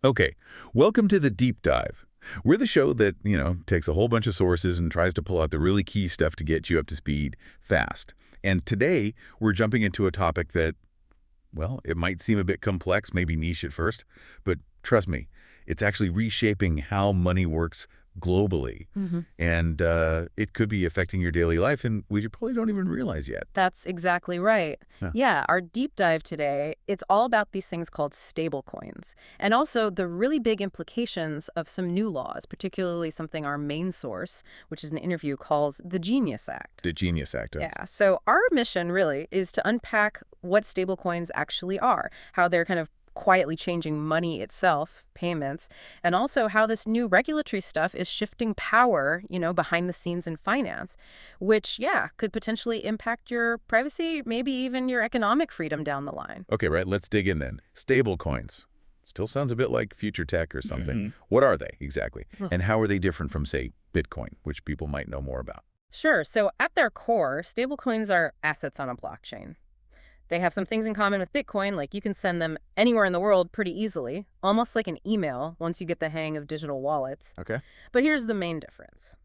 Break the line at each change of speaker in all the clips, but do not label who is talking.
Okay, welcome to the Deep Dive. We're the show that, takes a whole bunch of sources and tries to pull out the really key stuff to get you up to speed fast. And today, we're jumping into a topic that, well, it might seem a bit complex, maybe niche at first, but trust me, it's actually reshaping how money works globally. And it could be affecting your daily life, and we probably don't even realize yet.
That's exactly right.
Huh.
Yeah, our deep dive today, it's all about these things called stablecoins, and also the really big implications of some new laws, particularly something our main source, which is an interview, calls the Genius Act.
The Genius Act.
Yeah, so our mission really is to unpack what stablecoins actually are, how they're kind of quietly changing money itself, payments, and also how this new regulatory stuff is shifting power, behind the scenes in finance, which, yeah, could potentially impact your privacy, maybe even your economic freedom down the line.
Okay, right, let's dig in then. Stablecoins. Still sounds a bit like future tech or something. What are they exactly? And how are they different from, say, Bitcoin, which people might know more about?
Sure, so at their core, stablecoins are assets on a blockchain. They have some things in common with Bitcoin, like you can send them anywhere in the world pretty easily, almost like an email once you get the hang of digital wallets.
Okay.
But here's the main difference.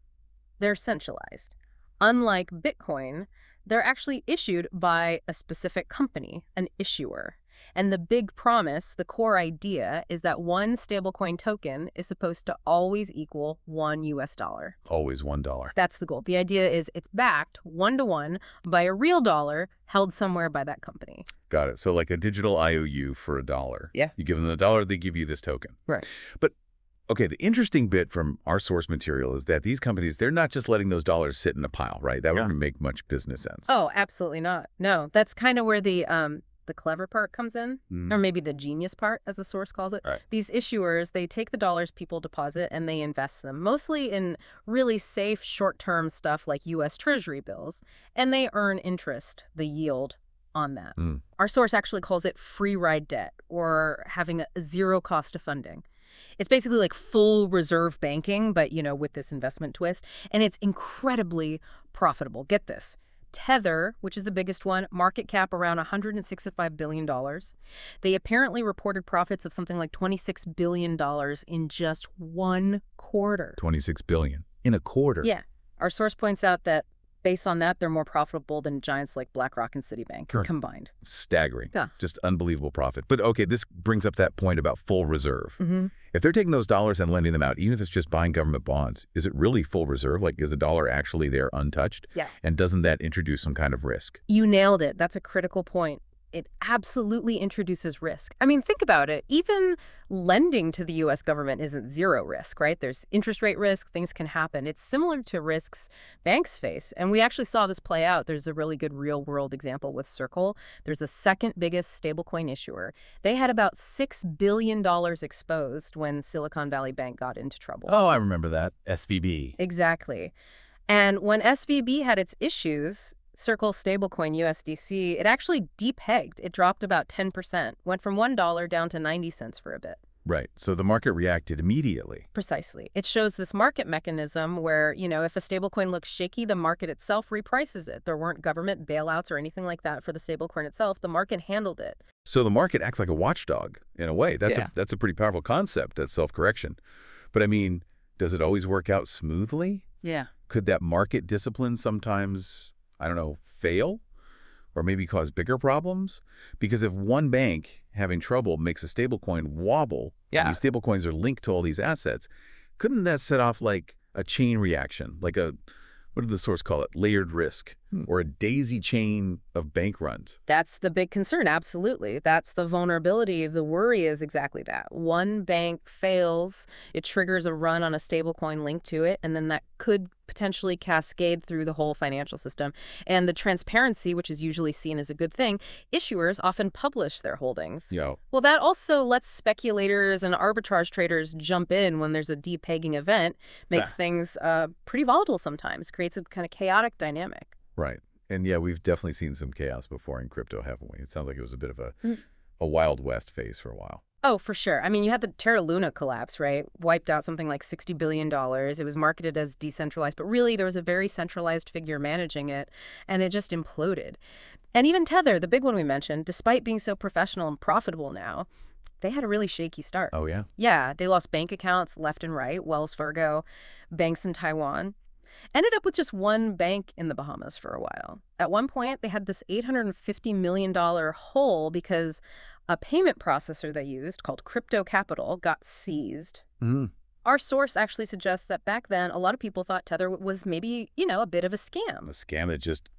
They're centralized. Unlike Bitcoin, they're actually issued by a specific company, an issuer. And the big promise, the core idea, is that one stablecoin token is supposed to always equal $1.
Always $1.
That's the goal. The idea is it's backed one-to-one by a real dollar held somewhere by that company.
Got it. So like a digital IOU for $1.
Yeah.
You give them the dollar, they give you this token.
Right.
But, okay, the interesting bit from our source material is that these companies, they're not just letting those dollars sit in a pile, right? That wouldn't make much business sense.
Oh, absolutely not. No, that's kind of where the clever part comes in, or maybe the genius part, as the source calls it.
Right.
These issuers, they take the dollars people deposit and they invest them, mostly in really safe short-term stuff like U.S. Treasury bills, and they earn interest, the yield, on that. Our source actually calls it free ride debt, or having a zero cost of funding. It's basically like full reserve banking, but, with this investment twist, and it's incredibly profitable. Get this. Tether, which is the biggest one, market cap around $165 billion. They apparently reported profits of something like $26 billion in just one quarter.
$26 billion in a quarter.
Yeah. Our source points out that based on that, they're more profitable than giants like BlackRock and Citibank combined.
Staggering.
Yeah.
Just unbelievable profit. But okay, this brings up that point about full reserve. If they're taking those dollars and lending them out, even if it's just buying government bonds, is it really full reserve? Like, is the dollar actually there untouched?
Yeah.
And doesn't that introduce some kind of risk?
You nailed it. That's a critical point. It absolutely introduces risk. I mean, think about it. Even lending to the U.S. government isn't zero risk, right? There's interest rate risk. Things can happen. It's similar to risks banks face. And we actually saw this play out. There's a really good real-world example with Circle. There's the second biggest stablecoin issuer. They had about $6 billion exposed when Silicon Valley Bank got into trouble.
Oh, I remember that. SVB.
Exactly. And when SVB had its issues, Circle's stablecoin USDC, it actually depegged. It dropped about 10%, went from $1 down to 90 cents for a bit.
Right. So the market reacted immediately.
Precisely. It shows this market mechanism where, if a stablecoin looks shaky, the market itself reprices it. There weren't government bailouts or anything like that for the stablecoin itself. The market handled it.
So the market acts like a watchdog in a way. That's a pretty powerful concept, that self-correction. But I mean, does it always work out smoothly?
Yeah.
Could that market discipline sometimes, I don't know, fail? Or maybe cause bigger problems? Because if one bank having trouble makes a stablecoin wobble, and these stablecoins are linked to all these assets, couldn't that set off like a chain reaction, like a, what did the source call it, layered risk, or a daisy chain of bank runs?
That's the big concern, absolutely. That's the vulnerability. The worry is exactly that. One bank fails, it triggers a run on a stablecoin linked to it, and then that could potentially cascade through the whole financial system. And the transparency, which is usually seen as a good thing, issuers often publish their holdings. Well, that also lets speculators and arbitrage traders jump in when there's a depegging event, makes things pretty volatile sometimes, creates a kind of chaotic dynamic.
Right. And yeah, we've definitely seen some chaos before in crypto, haven't we? It sounds like it was a bit of a Wild West phase for a while.
Oh, for sure. I mean, you had the Terra Luna collapse, right? Wiped out something like $60 billion. It was marketed as decentralized, but really there was a very centralized figure managing it, and it just imploded. And even Tether, the big one we mentioned, despite being so professional and profitable now, they had a really shaky start.
Oh, yeah?
Yeah, they lost bank accounts left and right, Wells Fargo, banks in Taiwan. Ended up with just one bank in the Bahamas for a while. At one point, they had this $850 million hole because a payment processor they used, called Crypto Capital, got seized.
Mm.
Our source actually suggests that back then, a lot of people thought Tether was maybe, a bit of a scam.
A scam that just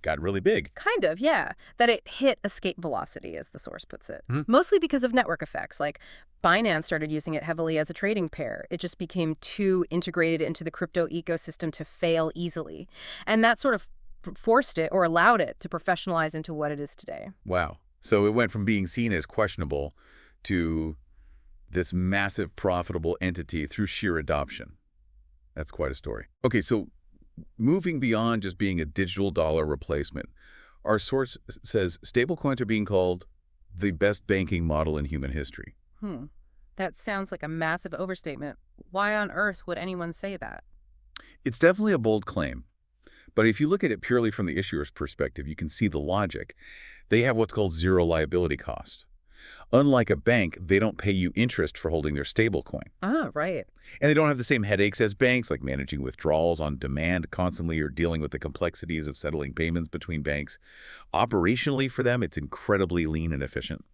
got really big.
Kind of, yeah. That it hit escape velocity, as the source puts it.
Hmm.
Mostly because of network effects. Like, Binance started using it heavily as a trading pair. It just became too integrated into the crypto ecosystem to fail easily. And that sort of forced it, or allowed it, to professionalize into what it is today.
Wow. So it went from being seen as questionable to this massive profitable entity through sheer adoption. That's quite a story. Okay, so moving beyond just being a digital dollar replacement, our source says stablecoins are being called the best banking model in human history.
That sounds like a massive overstatement. Why on earth would anyone say that?
It's definitely a bold claim. But if you look at it purely from the issuer's perspective, you can see the logic. They have what's called zero liability cost. Unlike a bank, they don't pay you interest for holding their stablecoin.
Ah, right.
And they don't have the same headaches as banks, like managing withdrawals on demand constantly or dealing with the complexities of settling payments between banks. Operationally for them, it's incredibly lean and efficient.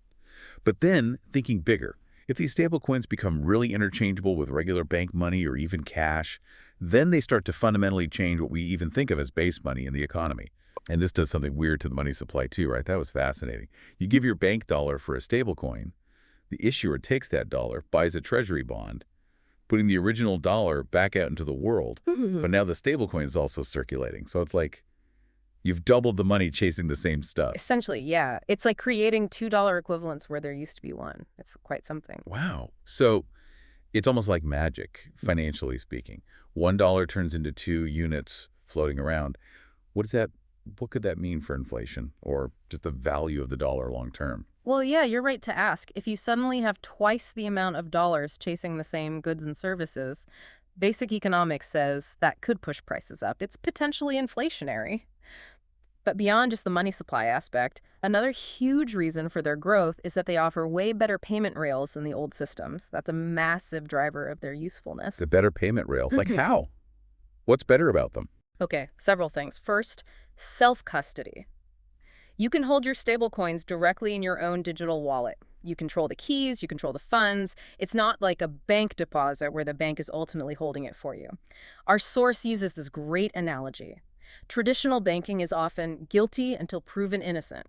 But then, thinking bigger, if these stablecoins become really interchangeable with regular bank money or even cash, then they start to fundamentally change what we even think of as base money in the economy. And this does something weird to the money supply too, right? That was fascinating. You give your bank dollar for a stablecoin, the issuer takes that dollar, buys a treasury bond, putting the original dollar back out into the world, but now the stablecoin is also circulating. So it's like you've doubled the money chasing the same stuff.
Essentially, yeah. It's like creating $2 equivalents where there used to be one. It's quite something.
Wow. So it's almost like magic, financially speaking. $1 turns into 2 units floating around. What could that mean for inflation or just the value of the dollar long term?
Well, yeah, you're right to ask. If you suddenly have twice the amount of dollars chasing the same goods and services, basic economics says that could push prices up. It's potentially inflationary. But beyond just the money supply aspect, another huge reason for their growth is that they offer way better payment rails than the old systems. That's a massive driver of their usefulness.
The better payment rails. Like how? What's better about them?
Okay, several things. First, self-custody. You can hold your stablecoins directly in your own digital wallet. You control the keys, you control the funds. It's not like a bank deposit where the bank is ultimately holding it for you. Our source uses this great analogy. Traditional banking is often guilty until proven innocent.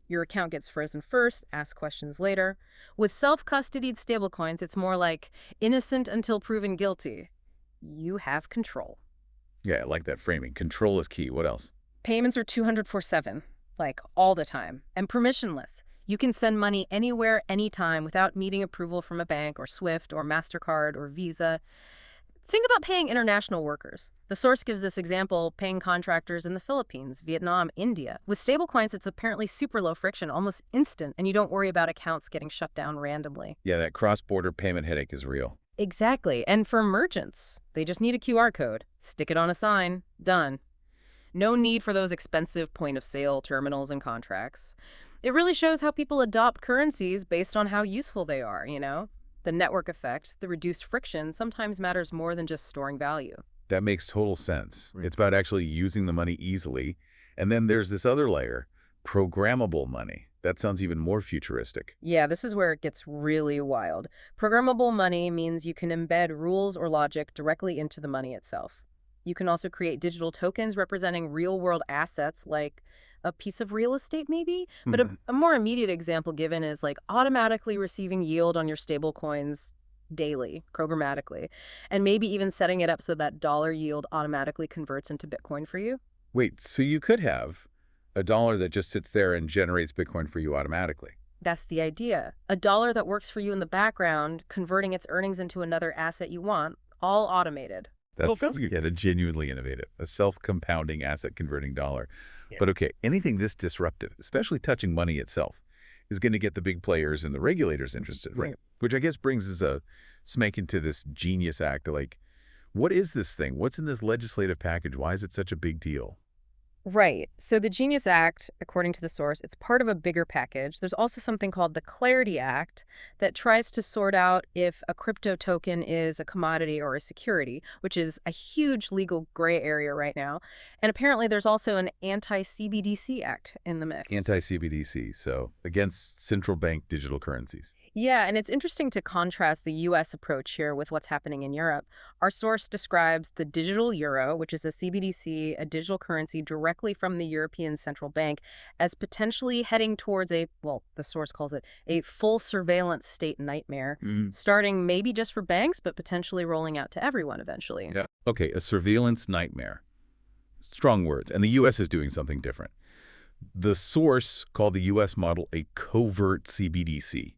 Your account gets frozen first, ask questions later. With self-custodied stablecoins, it's more like innocent until proven guilty. You have control.
Yeah, I like that framing. Control is key. What else?
Payments are 200/7, like all the time, and permissionless. You can send money anywhere, anytime, without needing approval from a bank or SWIFT or MasterCard or Visa. Think about paying international workers. The source gives this example, paying contractors in the Philippines, Vietnam, India. With stablecoins, it's apparently super low friction, almost instant, and you don't worry about accounts getting shut down randomly.
Yeah, that cross-border payment headache is real.
Exactly. And for merchants, they just need a QR code. Stick it on a sign. Done. No need for those expensive point-of-sale terminals and contracts. It really shows how people adopt currencies based on how useful they are, The network effect, the reduced friction, sometimes matters more than just storing value.
That makes total sense. It's about actually using the money easily. And then there's this other layer, programmable money. That sounds even more futuristic.
Yeah, this is where it gets really wild. Programmable money means you can embed rules or logic directly into the money itself. You can also create digital tokens representing real-world assets like a piece of real estate maybe. But a more immediate example given is like automatically receiving yield on your stable coins daily, programmatically, and maybe even setting it up so that dollar yield automatically converts into Bitcoin for you.
Wait, so you could have a dollar that just sits there and generates Bitcoin for you automatically.
That's the idea. A dollar that works for you in the background, converting its earnings into another asset you want, all automated.
That's genuinely innovative. A self-compounding asset-converting dollar. Yeah. But okay, anything this disruptive, especially touching money itself, is going to get the big players and the regulators interested, right? Which I guess brings us a smack into this genius act. Like, what is this thing? What's in this legislative package? Why is it such a big deal?
Right. So the Genius Act, according to the source, it's part of a bigger package. There's also something called the Clarity Act that tries to sort out if a crypto token is a commodity or a security, which is a huge legal gray area right now. And apparently there's also an anti-CBDC Act in the mix.
Anti-CBDC, so against central bank digital currencies.
Yeah, and it's interesting to contrast the U.S. approach here with what's happening in Europe. Our source describes the digital euro, which is a CBDC, a digital currency directly from the European Central Bank, as potentially heading towards well, the source calls it a full surveillance state nightmare, starting maybe just for banks, but potentially rolling out to everyone eventually.
Yeah. Okay, a surveillance nightmare. Strong words. And the U.S. is doing something different. The source called the U.S. model a covert CBDC.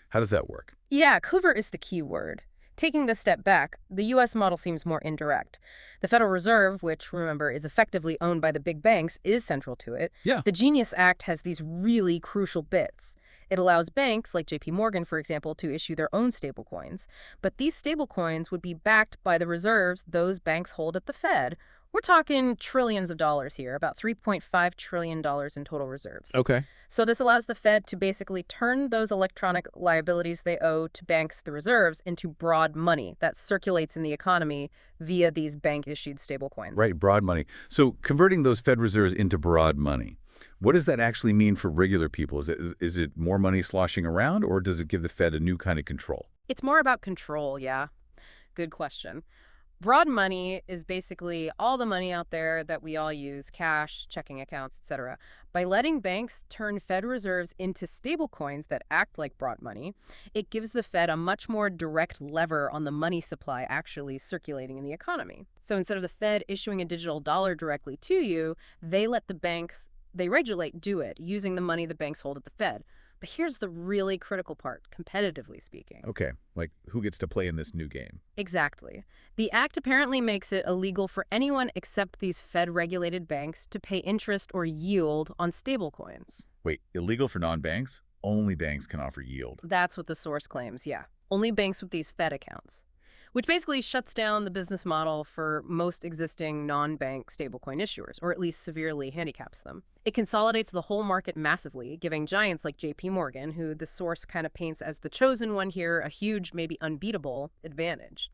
How does that work?
Yeah, covert is the key word. Taking this step back, the U.S. model seems more indirect. The Federal Reserve, which, remember, is effectively owned by the big banks, is central to it.
Yeah.
The Genius Act has these really crucial bits. It allows banks, like JP Morgan, for example, to issue their own stablecoins. But these stablecoins would be backed by the reserves those banks hold at the Fed. We're talking trillions of dollars here, about $3.5 trillion in total reserves.
Okay.
So this allows the Fed to basically turn those electronic liabilities they owe to banks, the reserves, into broad money that circulates in the economy via these bank-issued stablecoins.
Right, broad money. So converting those Fed reserves into broad money, what does that actually mean for regular people? Is it more money sloshing around, or does it give the Fed a new kind of control?
It's more about control, yeah. Good question. Broad money is basically all the money out there that we all use, cash, checking accounts, etc. By letting banks turn Fed reserves into stablecoins that act like broad money, it gives the Fed a much more direct lever on the money supply actually circulating in the economy. So instead of the Fed issuing a digital dollar directly to you, they let the banks they regulate do it, using the money the banks hold at the Fed. But here's the really critical part, competitively speaking.
Okay, like who gets to play in this new game?
Exactly. The act apparently makes it illegal for anyone except these Fed-regulated banks to pay interest or yield on stablecoins.
Wait, illegal for non-banks? Only banks can offer yield.
That's what the source claims, yeah. Only banks with these Fed accounts. Which basically shuts down the business model for most existing non-bank stablecoin issuers, or at least severely handicaps them. It consolidates the whole market massively, giving giants like JP Morgan, who the source kind of paints as the chosen one here, a huge, maybe unbeatable advantage.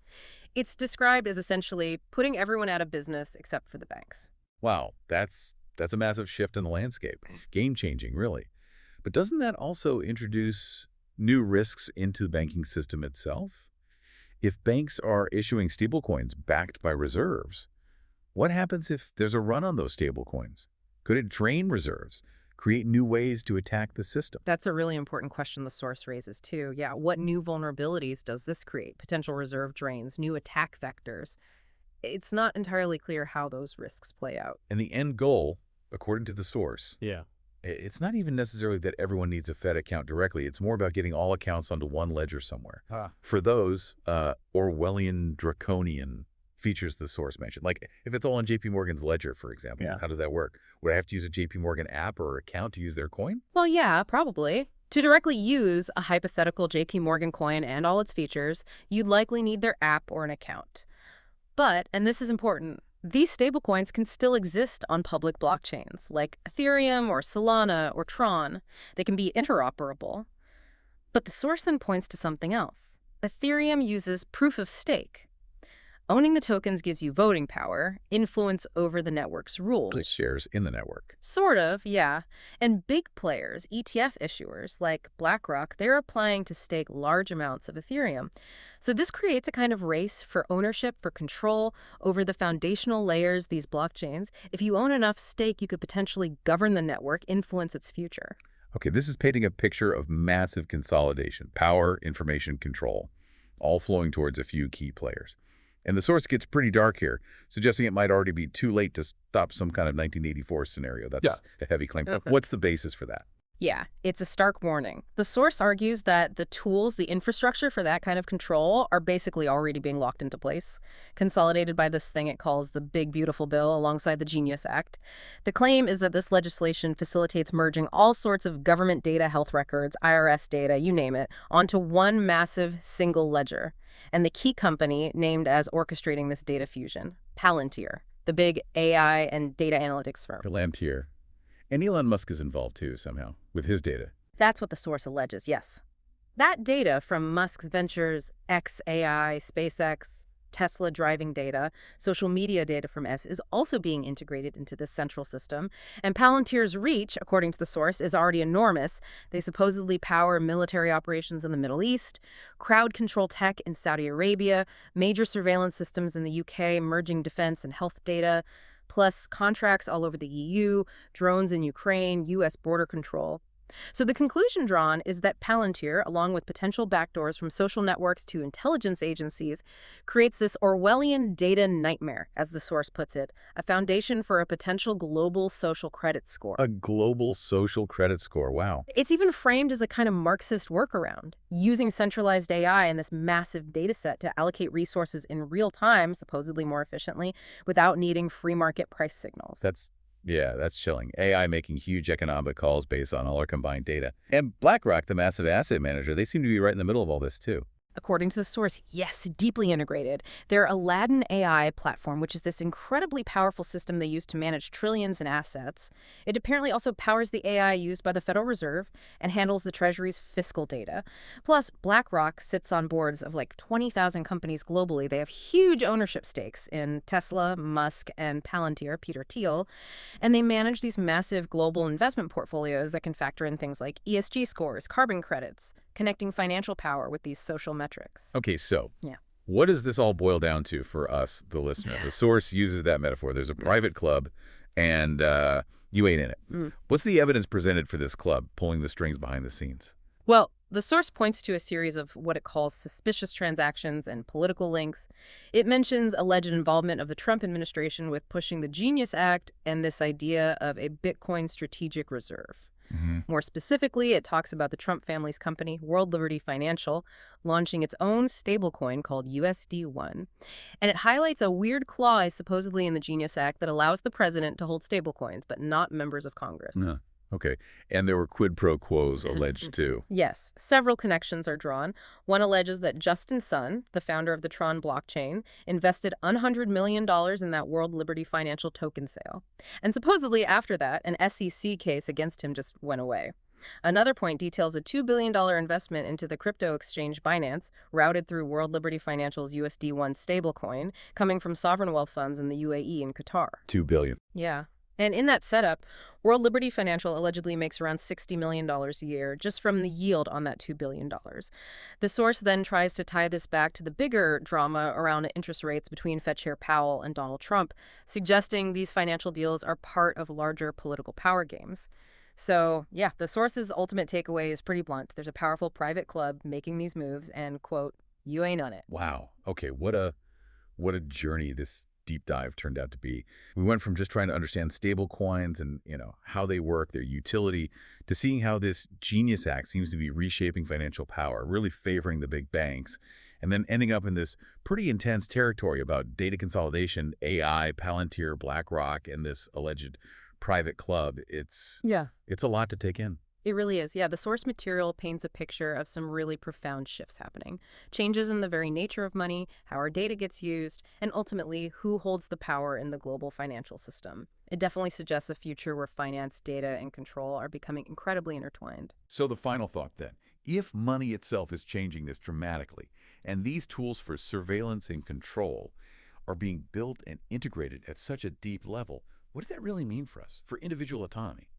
It's described as essentially putting everyone out of business except for the banks.
Wow, that's a massive shift in the landscape. Game-changing, really. But doesn't that also introduce new risks into the banking system itself? If banks are issuing stablecoins backed by reserves, what happens if there's a run on those stablecoins? Could it drain reserves, create new ways to attack the system?
That's a really important question the source raises, too. Yeah, what new vulnerabilities does this create? Potential reserve drains, new attack vectors. It's not entirely clear how those risks play out.
And the end goal, according to the source,
Yeah.
it's not even necessarily that everyone needs a Fed account directly. It's more about getting all accounts onto one ledger somewhere. For those, Orwellian draconian features the source mentioned. Like if it's all on JP Morgan's ledger, for example, how does that work? Would I have to use a JP Morgan app or account to use their coin?
Well, yeah, probably. To directly use a hypothetical JP Morgan coin and all its features, you'd likely need their app or an account. But, and this is important, these stablecoins can still exist on public blockchains, like Ethereum or Solana or Tron. They can be interoperable. But the source then points to something else. Ethereum uses proof of stake. Owning the tokens gives you voting power, influence over the network's rules.
Like shares in the network.
Sort of, yeah. And big players, ETF issuers like BlackRock, they're applying to stake large amounts of Ethereum. So this creates a kind of race for ownership, for control over the foundational layers, these blockchains. If you own enough stake, you could potentially govern the network, influence its future.
Okay, this is painting a picture of massive consolidation, power, information, control, all flowing towards a few key players. And the source gets pretty dark here, suggesting it might already be too late to stop some kind of 1984 scenario. That's a heavy claim. What's the basis for that?
Yeah, it's a stark warning. The source argues that the tools, the infrastructure for that kind of control are basically already being locked into place, consolidated by this thing it calls the Big Beautiful Bill alongside the Genius Act. The claim is that this legislation facilitates merging all sorts of government data, health records, IRS data, you name it, onto one massive single ledger. And the key company named as orchestrating this data fusion, Palantir. the big AI and data analytics firm.
Palantir. And Elon Musk is involved too, somehow, with his data.
That's what the source alleges, yes. That data from Musk's ventures, xAI, SpaceX, Tesla driving data, social media data from S is also being integrated into this central system. And Palantir's reach, according to the source, is already enormous. They supposedly power military operations in the Middle East, crowd control tech in Saudi Arabia, major surveillance systems in the UK, merging defense and health data, plus contracts all over the EU, drones in Ukraine, US border control. So the conclusion drawn is that Palantir, along with potential backdoors from social networks to intelligence agencies, creates this Orwellian data nightmare, as the source puts it, a foundation for a potential global social credit score.
A global social credit score, wow.
It's even framed as a kind of Marxist workaround, using centralized AI and this massive data set to allocate resources in real time, supposedly more efficiently, without needing free market price signals.
That's chilling. AI making huge economic calls based on all our combined data. And BlackRock, the massive asset manager, they seem to be right in the middle of all this too.
According to the source, yes, deeply integrated. Their Aladdin AI platform, which is this incredibly powerful system they use to manage trillions in assets, it apparently also powers the AI used by the Federal Reserve and handles the Treasury's fiscal data. Plus, BlackRock sits on boards of like 20,000 companies globally. They have huge ownership stakes in Tesla, Musk, and Palantir, Peter Thiel, and they manage these massive global investment portfolios that can factor in things like ESG scores, carbon credits, connecting financial power with these social metrics.
Okay, so what does this all boil down to for us, the listener? The source uses that metaphor. There's a private club, and you ain't in it. What's the evidence presented for this club pulling the strings behind the scenes?
Well, the source points to a series of what it calls suspicious transactions and political links. It mentions alleged involvement of the Trump administration with pushing the Genius Act and this idea of a Bitcoin strategic reserve. More specifically, it talks about the Trump family's company, World Liberty Financial, launching its own stablecoin called USD1. And it highlights a weird clause supposedly in the Genius Act that allows the president to hold stablecoins, but not members of Congress.
Okay. And there were quid pro quos alleged too.
Yes, several connections are drawn. One alleges that Justin Sun, the founder of the Tron blockchain, invested $100 million in that World Liberty Financial token sale. And supposedly after that, an SEC case against him just went away. Another point details a $2 billion investment into the crypto exchange Binance, routed through World Liberty Financial's USD1 stablecoin, coming from sovereign wealth funds in the UAE and Qatar.
$2 billion.
Yeah. And in that setup, World Liberty Financial allegedly makes around $60 million a year just from the yield on that $2 billion. The source then tries to tie this back to the bigger drama around interest rates between Fed Chair Powell and Donald Trump, suggesting these financial deals are part of larger political power games. So, yeah, the source's ultimate takeaway is pretty blunt. There's a powerful private club making these moves and, quote, you ain't on it.
Wow. Okay, what a journey this deep dive turned out to be. We went from just trying to understand stable coins and, how they work, their utility, to seeing how this Genius Act seems to be reshaping financial power, really favoring the big banks, and then ending up in this pretty intense territory about data consolidation, AI, Palantir, BlackRock, and this alleged private club. It's a lot to take in.
It really is. Yeah, the source material paints a picture of some really profound shifts happening. Changes in the very nature of money, how our data gets used, and ultimately, who holds the power in the global financial system. It definitely suggests a future where finance, data, and control are becoming incredibly intertwined.
So the final thought then, if money itself is changing this dramatically, and these tools for surveillance and control are being built and integrated at such a deep level, what does that really mean for us, for individual autonomy,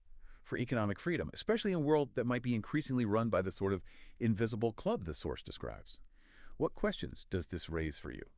for economic freedom, especially in a world that might be increasingly run by the sort of invisible club the source describes? What questions does this raise for you?